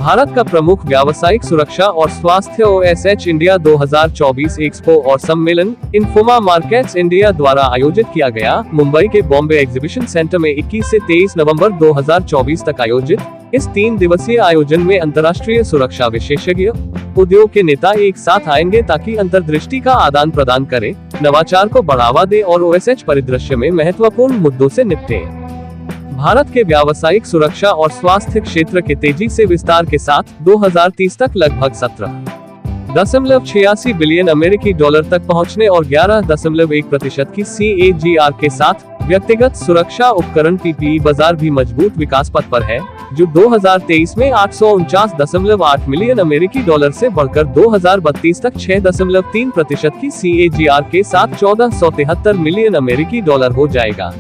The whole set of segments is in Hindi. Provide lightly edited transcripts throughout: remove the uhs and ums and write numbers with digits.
भारत का प्रमुख व्यावसायिक सुरक्षा और स्वास्थ्य OSH इंडिया 2024 एक्सपो और सम्मेलन इन्फोमा मार्केट्स इंडिया द्वारा आयोजित किया गया। मुंबई के बॉम्बे एग्जीबिशन सेंटर में 21 से 23 नवंबर 2024 तक आयोजित इस 3 दिवसीय आयोजन में अंतर्राष्ट्रीय सुरक्षा विशेषज्ञ, उद्योग के नेता एक साथ आएंगे ताकि अंतर्दृष्टि का आदान प्रदान करें, नवाचार को बढ़ावा दे और OSH परिदृश्य में महत्वपूर्ण मुद्दों से निपटे। भारत के व्यावसायिक सुरक्षा और स्वास्थ्य क्षेत्र के तेजी से विस्तार के साथ 2030 तक लगभग 17.86 बिलियन अमेरिकी डॉलर तक पहुंचने और 11.1% की CAGR के साथ व्यक्तिगत सुरक्षा उपकरण PPE बाजार भी मजबूत विकास पथ पर है, जो 2023 में 849.8 मिलियन अमेरिकी डॉलर से बढ़कर 2032 तक 6.3% की CAGR के साथ 1473 मिलियन अमेरिकी डॉलर हो जाएगा।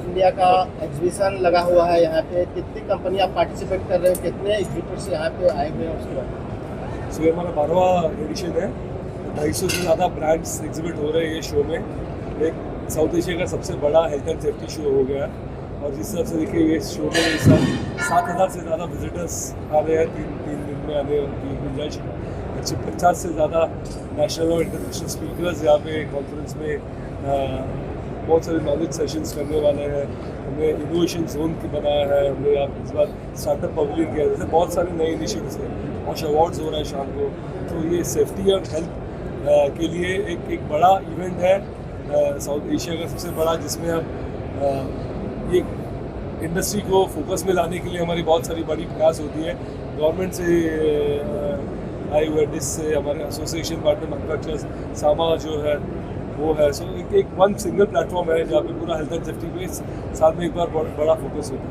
इंडिया का एग्जीबिशन लगा हुआ है, यहाँ पे कितनी कंपनियां पार्टिसिपेट कर रहे हैं, कितने एग्जीबिटर्स यहाँ पे आए हुए हैं उसके बाद? सो ये हमारा 12वां एडिशन है। 250 से ज़्यादा ब्रांड्स एग्जिबिट हो रहे हैं ये शो में। एक साउथ एशिया का सबसे बड़ा हेल्थ एंड सेफ्टी शो हो गया और जिस तरह से देखिए ये शो में इस साल 7,000 से ज़्यादा विजिटर्स आ रहे हैं, तीन दिन में आने की गुंजाइश। 50 से ज़्यादा नेशनल और इंटरनेशनल स्पीकर्स यहाँ पे कॉन्फ्रेंस में बहुत सारे नॉलेज सेशंस करने वाले हैं। हमने इनोवेशन जोन बनाया है, हमने इस बार स्टार्टअप पवेलियन किया, जैसे बहुत सारे नए इनिशिएटिव्स हैं। और अवार्ड्स हो रहा है शाम को, तो ये सेफ्टी और हेल्थ के लिए एक बड़ा इवेंट है, साउथ एशिया का सबसे बड़ा, जिसमें हम ये इंडस्ट्री को फोकस में लाने के लिए हमारी बहुत सारी बड़ी प्रयास होती है। गवर्नमेंट से आई डिस से हमारे एसोसिएशन पार्टनर मैन्युफैक्चरर्स सामा जो है वो है। सो एक वन सिंगल प्लेटफॉर्म है जहाँ पे पूरा हेल्थ एंड सेफ्टी पे साल में एक बार बड़ा फोकस होता है।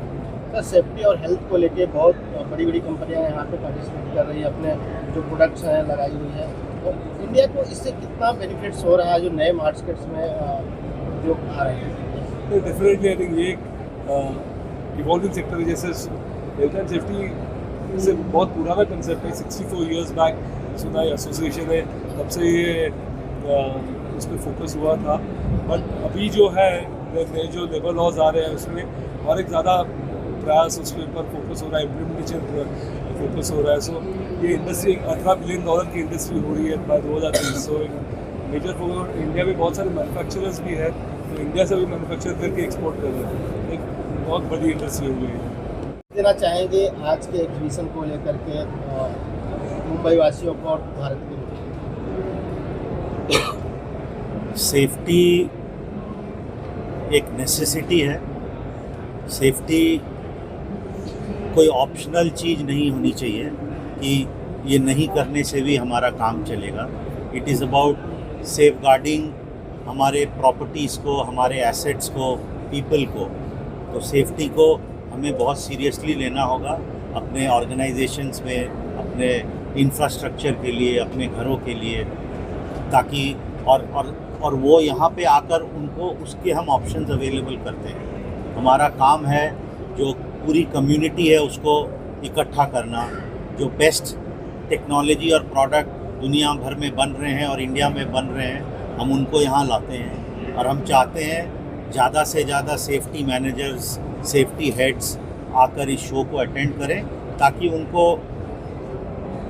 सर, सेफ्टी और हेल्थ को लेके बहुत बड़ी बड़ी कंपनियां यहाँ पे पार्टिसिपेट कर रही है, अपने जो प्रोडक्ट्स हैं लगाई हुई है। तो इंडिया को इससे कितना बेनिफिट्स हो रहा है जो नए मार्केट्स में जो आ रहे हैं? तो डेफिनेटली आई थिंक ये एक इवॉल्विंग सेक्टर है। जैसे हेल्थ एंड सेफ्टी से बहुत पुराना कंसेप्ट है, 64 ईयर्स बैक सुना एसोसिएशन है, तब से ये उस पर फोकस हुआ था। बट अभी जो है नए जो लेबर लॉज आ रहे हैं उसमें और एक ज़्यादा प्रयास उसके ऊपर फोकस हो रहा है, इम्प्लीमेंटेशन फोकस हो रहा है। सो ये इंडस्ट्री $18 बिलियन की इंडस्ट्री हो रही है बाय 2030। सो एक मेजर फोकस इंडिया में बहुत सारे मैन्युफैक्चरर्स भी है, तो इंडिया से भी मैन्युफैक्चर करके एक्सपोर्ट कर रहे हैं। एक बहुत बड़ी इंडस्ट्री हो गई है। देना चाहेंगे आज के एग्जीबिशन को लेकर के मुंबई वासियों को और भारत के लोगों को? सेफ्टी एक नेसेसिटी है। सेफ्टी कोई ऑप्शनल चीज़ नहीं होनी चाहिए कि ये नहीं करने से भी हमारा काम चलेगा। It is about safeguarding हमारे प्रॉपर्टीज़ को, हमारे एसेट्स को, पीपल को। तो सेफ्टी को हमें बहुत सीरियसली लेना होगा अपने ऑर्गेनाइजेशंस में, अपने इंफ्रास्ट्रक्चर के लिए, अपने घरों के लिए, ताकि और वो यहाँ पे आकर उनको उसके हम ऑप्शंस अवेलेबल करते हैं। हमारा काम है जो पूरी कम्युनिटी है उसको इकट्ठा करना, जो बेस्ट टेक्नोलॉजी और प्रोडक्ट दुनिया भर में बन रहे हैं और इंडिया में बन रहे हैं, हम उनको यहाँ लाते हैं। और हम चाहते हैं ज़्यादा से ज़्यादा सेफ्टी मैनेजर्स, सेफ्टी हेड्स आकर इस शो को अटेंड करें, ताकि उनको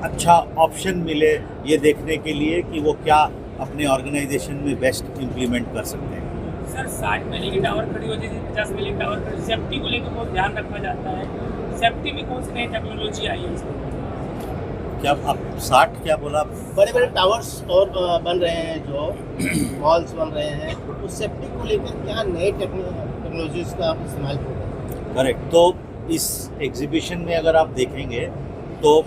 अच्छा ऑप्शन मिले ये देखने के लिए कि वो क्या अपने ऑर्गेनाइजेशन में बेस्ट इम्प्लीमेंट कर सकते हैं। सर, 60 मिली की टावर खड़ी होती थी, 50 मिली की टावर खड़ी, सेफ्टी को लेकर बहुत ध्यान रखा जाता है। सेफ्टी में कौन सी नई टेक्नोलॉजी आई है इसमें? क्या आप 60 क्या बोला? बड़े बड़े टावर्स और बन रहे हैं, जो वॉल्स बन रहे हैं, तो सेफ्टी को लेकर क्या नए टेक्नोलॉजीज का आप इस्तेमाल कर रहे हैं? करेक्ट। तो इस एग्जीबिशन में अगर आप देखेंगे तो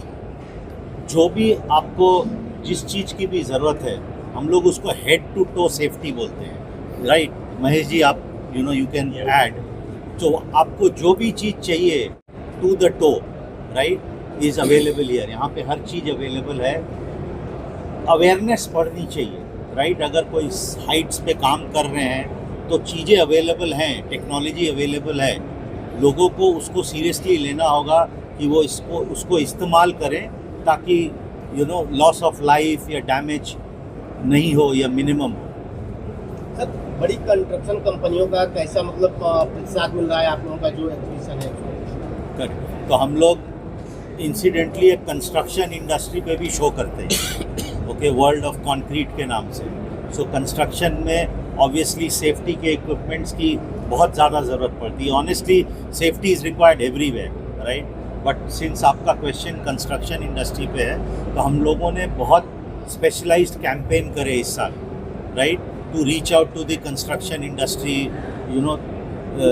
जो भी आपको जिस चीज़ की भी ज़रूरत है, हम लोग उसको हेड टू टो सेफ्टी बोलते हैं, राइट? महेश जी, आप यू कैन ऐड। तो आपको जो भी चीज़ चाहिए to the toe, right, is available here. यहाँ पे हर चीज़ अवेलेबल है। अवेयरनेस बढ़नी चाहिए, राइट? अगर कोई हाइट्स पे काम कर रहे हैं तो चीज़ें अवेलेबल हैं, टेक्नोलॉजी अवेलेबल है, लोगों को उसको सीरियसली लेना होगा कि वो उसको इस्तेमाल करें ताकि लॉस ऑफ लाइफ या डैमेज नहीं हो या मिनिमम हो। सर, बड़ी कंस्ट्रक्शन कंपनियों का कैसा मतलब प्रतिसाद मिल रहा है आप लोगों का जो एग्जीबिशन है? तो हम लोग इंसिडेंटली एक कंस्ट्रक्शन इंडस्ट्री पे भी शो करते हैं, ओके, वर्ल्ड ऑफ कंक्रीट के नाम से। सो कंस्ट्रक्शन में ऑब्वियसली सेफ्टी के इक्विपमेंट्स की बहुत ज़्यादा ज़रूरत पड़ती है। Honestly safety is required everywhere, right, but since आपका क्वेश्चन कंस्ट्रक्शन इंडस्ट्री पे है, तो हम लोगों ने बहुत स्पेशलाइज्ड कैंपेन करे इस साल, right, to reach out to the construction industry,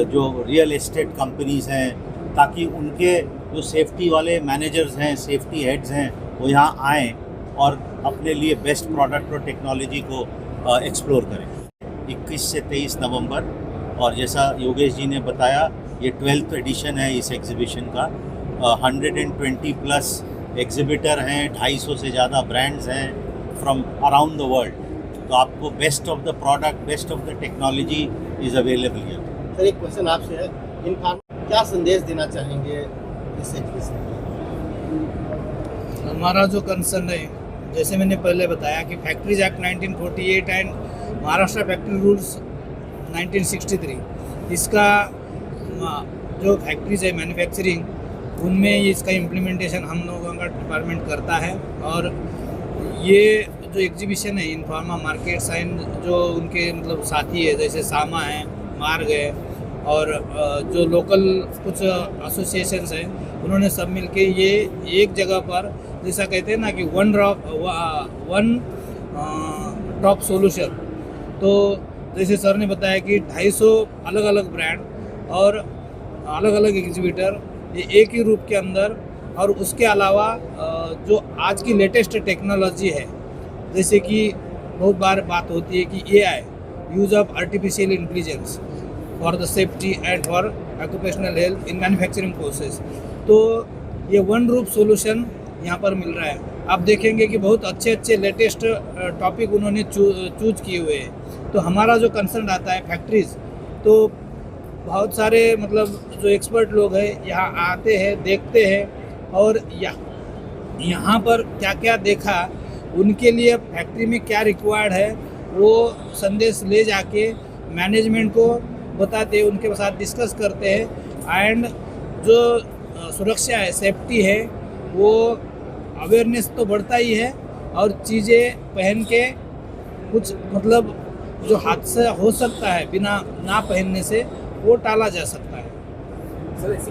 जो रियल एस्टेट कंपनीज हैं, ताकि उनके जो सेफ्टी वाले मैनेजर्स हैं, सेफ्टी हेड्स हैं, वो यहाँ आएँ और अपने लिए बेस्ट प्रोडक्ट और टेक्नोलॉजी को एक्सप्लोर करें। 21 से 23 नवंबर, और जैसा योगेश जी ने बताया, ये 12th एडिशन है इस एग्जीबिशन का। 120 प्लस एग्जिबिटर हैं, 250 से ज़्यादा ब्रांड्स हैं फ्रॉम अराउंड द वर्ल्ड। तो आपको best of the product, best of the technology is available here. Sir, एक क्वेश्चन आपसे है, इन फार्मा क्या संदेश देना चाहेंगे इस एग्जीबिशन में? हमारा जो कंसर्न है, जैसे मैंने पहले बताया कि factories act 1948 and Maharashtra factory rules 1963, इसका जो फैक्ट्रीज है मैन्युफैक्चरिंग, उनमें इसका इम्प्लीमेंटेशन हम लोगों का डिपार्टमेंट करता है। और ये जो एग्जीबिशन है इन फार्मा मार्केट्स एंड जो उनके मतलब साथी है, जैसे सामा है, मार्ग है, और जो लोकल कुछ एसोसिएशंस हैं, उन्होंने सब मिलके ये एक जगह पर, जैसा कहते हैं ना कि वन टॉप सोल्यूशन। तो जैसे सर ने बताया कि 250 अलग अलग ब्रांड और अलग अलग एग्जीबिटर, ये एक ही रूप के अंदर, और उसके अलावा जो आज की लेटेस्ट टेक्नोलॉजी है, जैसे कि बहुत बार बात होती है कि AI, use of artificial intelligence for the safety and for occupational health in manufacturing process, तो ये वन रूप सॉल्यूशन यहाँ पर मिल रहा है। आप देखेंगे कि बहुत अच्छे अच्छे लेटेस्ट टॉपिक उन्होंने चूज किए हुए हैं। तो हमारा जो कंसर्न आता है फैक्ट्रीज, तो बहुत सारे मतलब जो एक्सपर्ट लोग हैं यहाँ आते हैं, देखते हैं, और यहाँ पर क्या क्या देखा, उनके लिए फैक्ट्री में क्या रिक्वायर्ड है, वो संदेश ले जाके मैनेजमेंट को बताते हैं, उनके साथ डिस्कस करते हैं। एंड जो सुरक्षा है, सेफ्टी है, वो अवेयरनेस तो बढ़ता ही है, और चीज़ें पहन के कुछ मतलब जो हादसा हो सकता है बिना ना पहनने से, वो टाला जा सकता है। सर, ऐसी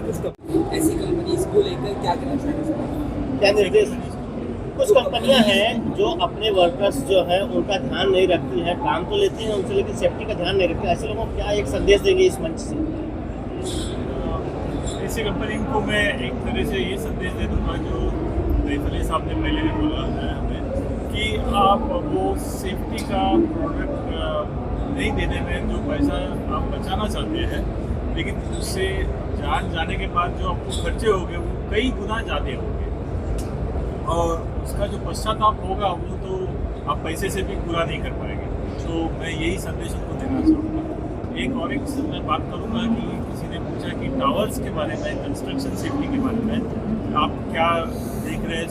कंपनीज को लेकर क्या कहना चाहिए? क्या निर्देश? कुछ कंपनियां हैं जो अपने वर्कर्स जो है उनका ध्यान नहीं रखती हैं, काम तो लेती हैं उनसे, लेकिन सेफ्टी का ध्यान नहीं रखती। ऐसे लोगों को क्या एक संदेश देंगे इस मंच से? ऐसी कंपनी को मैं एक तरह से ये संदेश दे दूँगा जो फली साहब ने पहले भी बोला है हमें, कि आप वो सेफ्टी का प्रोडक्ट नहीं देने में जो पैसा आप बचाना चाहते हैं, लेकिन उससे जान जाने के बाद जो आपको खर्चे होंगे वो कई गुना ज़्यादा होंगे, और उसका जो पश्चाताप होगा वो तो आप पैसे से भी पूरा नहीं कर पाएंगे। तो मैं यही संदेश उनको देना चाहूँगा। एक और एक मैं बात करूँगा कि किसी ने पूछा कि टावर्स के बारे में, कंस्ट्रक्शन सेफ्टी के बारे में आप क्या देख रहे हैं,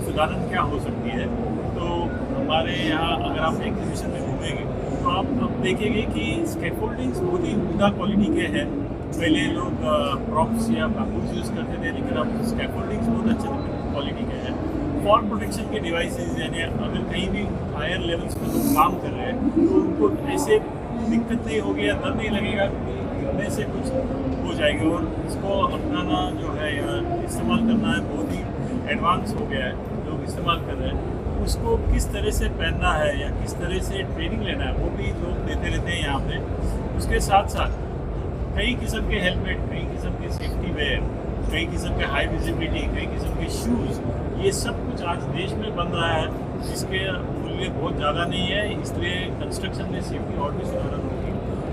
सुधारण क्या हो सकती है। तो हमारे यहाँ अगर आप एग्जीबिशन में घूमेंगे तो आप देखेंगे कि स्कैफोल्डिंग्स बहुत ही उम्दा क्वालिटी के हैं। पहले लोग प्रॉप्स या बैम्बूज यूज़ करते थे, लेकिन अब स्कैफोल्डिंग्स बहुत अच्छे क्वालिटी के हैं। फॉल प्रोटेक्शन के डिवाइसेज, यानी अगर कहीं भी हायर लेवल्स पर लोग काम कर रहे हैं तो उनको ऐसे दिक्कत नहीं होगी या डर नहीं लगेगा कि गिरने से कुछ हो जाएगा। और इसको अपनाना जो है या इस्तेमाल करना है बहुत ही एडवांस हो गया है, लोग इस्तेमाल कर रहे हैं। उसको किस तरह से पहनना है या किस तरह से ट्रेनिंग लेना है वो भी लोग देते रहते हैं यहाँ पे। उसके साथ साथ कई किस्म के हेलमेट, कई किस्म के सेफ्टी वेयर, कई किस्म के हाई विजिबिलिटी, कई किस्म के शूज़, ये सब कुछ आज देश में बन रहा है, जिसके मूल्य बहुत ज़्यादा नहीं है। इसलिए कंस्ट्रक्शन में सेफ्टी और भी सुधार होगी।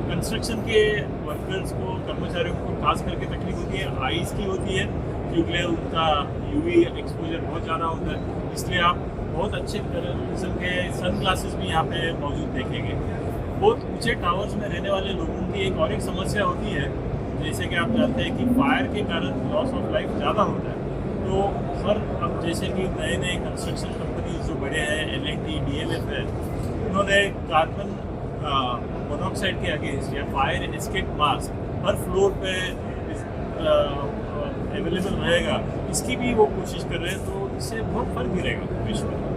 कंस्ट्रक्शन के वर्कर्स को, कर्मचारियों को खास करके तकलीफ होती है, आइज़ की होती है, क्योंकि उनका UV एक्सपोजर बहुत ज़्यादा होता है। इसलिए आप बहुत अच्छे किस्म के सन ग्लासेस भी यहाँ पे मौजूद देखेंगे। बहुत ऊंचे टावर्स में रहने वाले लोगों की एक और एक समस्या होती है, जैसे कि आप जानते हैं कि फायर के कारण लॉस ऑफ लाइफ ज़्यादा होता है। तो हर अब जैसे कि नए नए कंस्ट्रक्शन कंपनीज जो बड़े हैं L&T DLF है, उन्होंने कार्बन मोनोऑक्साइड के अगेंस्ट या फायर एस्केप मास्क हर फ्लोर पे अवेलेबल रहेगा, इसकी भी वो कोशिश कर रहे हैं। तो इससे बहुत फर्क गिरेगा विश्व में।